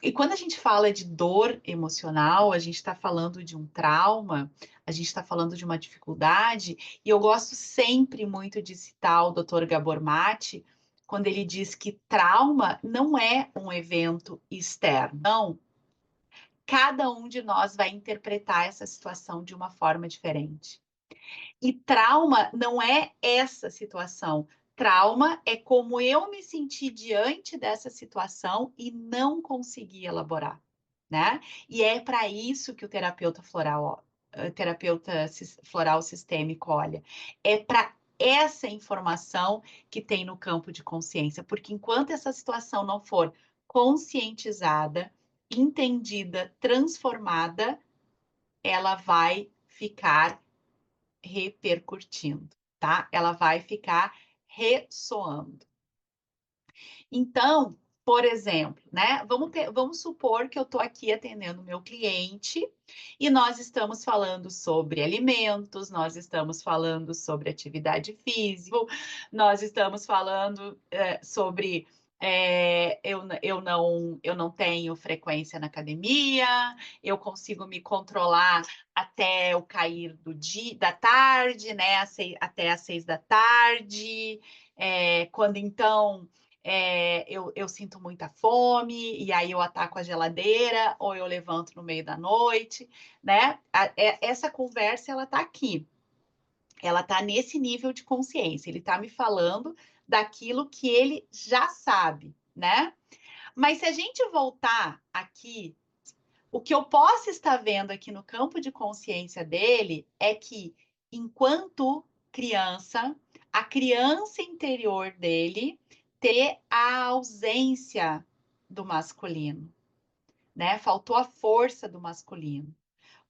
E quando a gente fala de dor emocional, a gente está falando de um trauma, a gente está falando de uma dificuldade, e eu gosto sempre muito de citar o Dr. Gabor Mate, quando ele diz que trauma não é um evento externo. Não, cada um de nós vai interpretar essa situação de uma forma diferente. E trauma não é essa situação. Trauma é como eu me senti diante dessa situação e não consegui elaborar, né? E é para isso que o terapeuta floral sistêmico olha. É para essa informação que tem no campo de consciência, porque enquanto essa situação não for conscientizada, entendida, transformada, ela vai ficar repercutindo, tá? Ela vai ficar ressoando. Então, por exemplo, né? Vamos supor que eu estou aqui atendendo meu cliente e nós estamos falando sobre alimentos, nós estamos falando sobre atividade física, nós estamos falando sobre eu não tenho frequência na academia, eu consigo me controlar até o cair da tarde, né? Até às 6 da tarde, quando então eu sinto muita fome, e aí eu ataco a geladeira, ou eu levanto no meio da noite, né? Essa conversa, ela tá aqui. Ela tá nesse nível de consciência. Ele tá me falando daquilo que ele já sabe, né? Mas se a gente voltar aqui, o que eu posso estar vendo aqui no campo de consciência dele é que, enquanto criança, a criança interior dele ter a ausência do masculino, né? Faltou a força do masculino.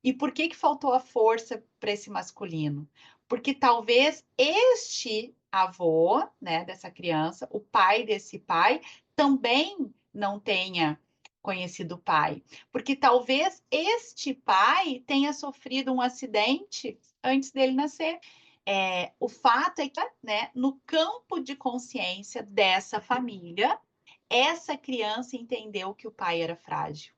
E por que faltou a força para esse masculino? Porque talvez este avô, né, dessa criança, o pai desse pai, também não tenha conhecido o pai. Porque talvez este pai tenha sofrido um acidente antes dele nascer. O fato é que, né, no campo de consciência dessa família, essa criança entendeu que o pai era frágil,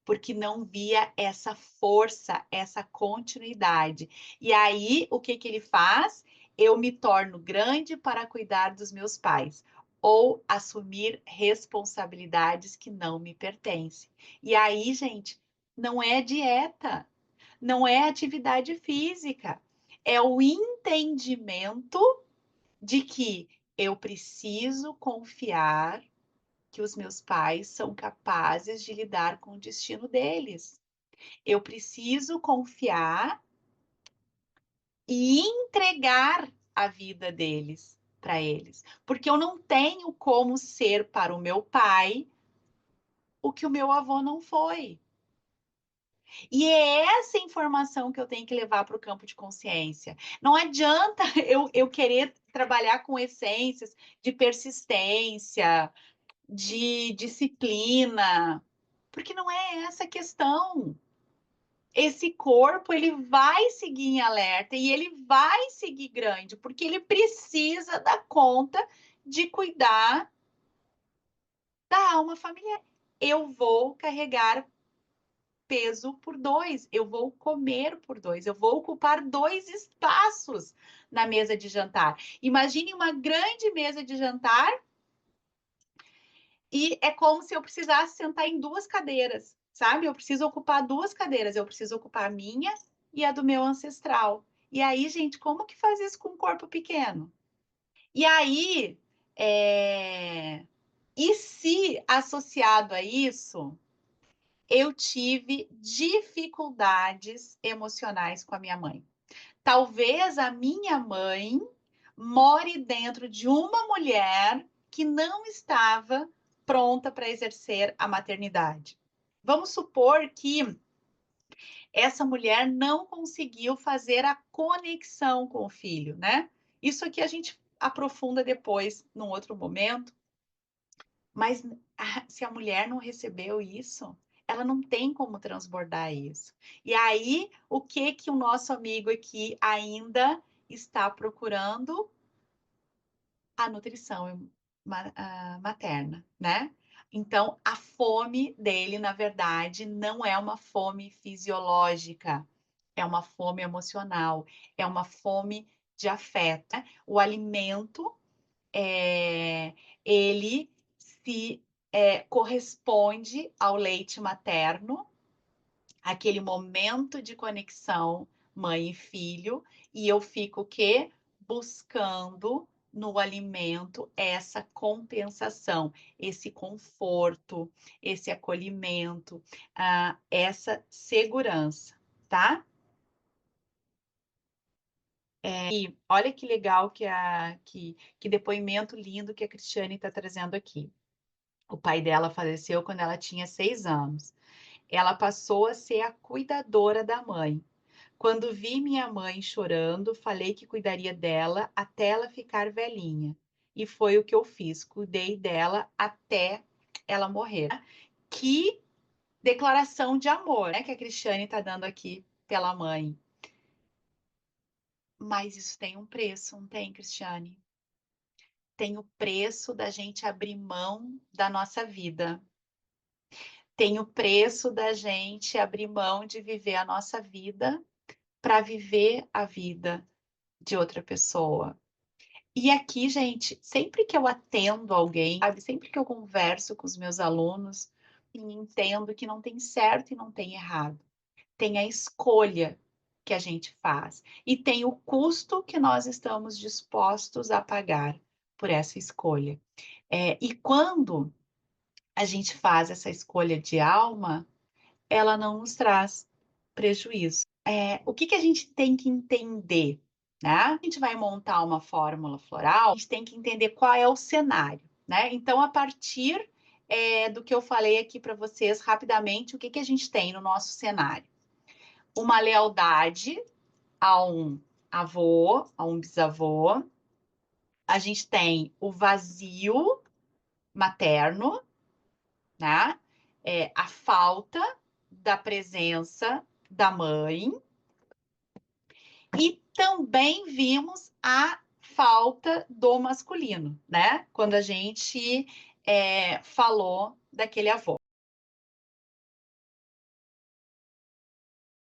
porque não via essa força, essa continuidade. E aí, o que ele faz? Eu me torno grande para cuidar dos meus pais, ou assumir responsabilidades que não me pertencem. E aí, gente, não é dieta, não é atividade física, é o entendimento de que eu preciso confiar que os meus pais são capazes de lidar com o destino deles. Eu preciso confiar e entregar a vida deles para eles, porque eu não tenho como ser para o meu pai o que o meu avô não foi. E é essa informação que eu tenho que levar para o campo de consciência. Não adianta eu querer trabalhar com essências de persistência, de disciplina, porque não é essa a questão. Esse corpo, ele vai seguir em alerta e ele vai seguir grande, porque ele precisa dar conta de cuidar da alma familiar. Eu vou carregar peso por 2, eu vou comer por 2, eu vou ocupar 2 espaços na mesa de jantar. Imagine uma grande mesa de jantar e é como se eu precisasse sentar em 2 cadeiras, sabe? Eu preciso ocupar 2 cadeiras, eu preciso ocupar a minha e a do meu ancestral. E aí, gente, como que faz isso com um corpo pequeno? E aí, e se associado a isso, eu tive dificuldades emocionais com a minha mãe? Talvez a minha mãe more dentro de uma mulher que não estava pronta para exercer a maternidade. Vamos supor que essa mulher não conseguiu fazer a conexão com o filho, né? Isso aqui a gente aprofunda depois, num outro momento. Mas se a mulher não recebeu isso, ela não tem como transbordar isso. E aí, o que que o nosso amigo aqui ainda está procurando? A nutrição materna, né? Então, a fome dele, na verdade, não é uma fome fisiológica, é uma fome emocional, é uma fome de afeto, né? O alimento, ele se corresponde ao leite materno, aquele momento de conexão mãe e filho, e eu fico o quê? Buscando no alimento essa compensação, esse conforto, esse acolhimento, essa segurança, tá? E olha que legal que depoimento lindo que a Cristiane está trazendo aqui. O pai dela faleceu quando ela tinha 6 anos. Ela passou a ser a cuidadora da mãe. Quando vi minha mãe chorando, falei que cuidaria dela até ela ficar velhinha. E foi o que eu fiz, cuidei dela até ela morrer. Que declaração de amor, né, que a Cristiane está dando aqui pela mãe. Mas isso tem um preço, não tem, Cristiane? Tem o preço da gente abrir mão da nossa vida. Tem o preço da gente abrir mão de viver a nossa vida para viver a vida de outra pessoa. E aqui, gente, sempre que eu atendo alguém, sabe, sempre que eu converso com os meus alunos, entendo que não tem certo e não tem errado. Tem a escolha que a gente faz e tem o custo que nós estamos dispostos a pagar por essa escolha. E quando a gente faz essa escolha de alma, ela não nos traz prejuízo. O que que a gente tem que entender, né? A gente vai montar uma fórmula floral, a gente tem que entender qual é o cenário, né? Então, a partir do que eu falei aqui para vocês rapidamente, o que que a gente tem no nosso cenário? Uma lealdade a um avô, a um bisavô. A gente tem o vazio materno, né? A falta da presença da mãe. E também vimos a falta do masculino, né? Quando a gente falou daquele avô.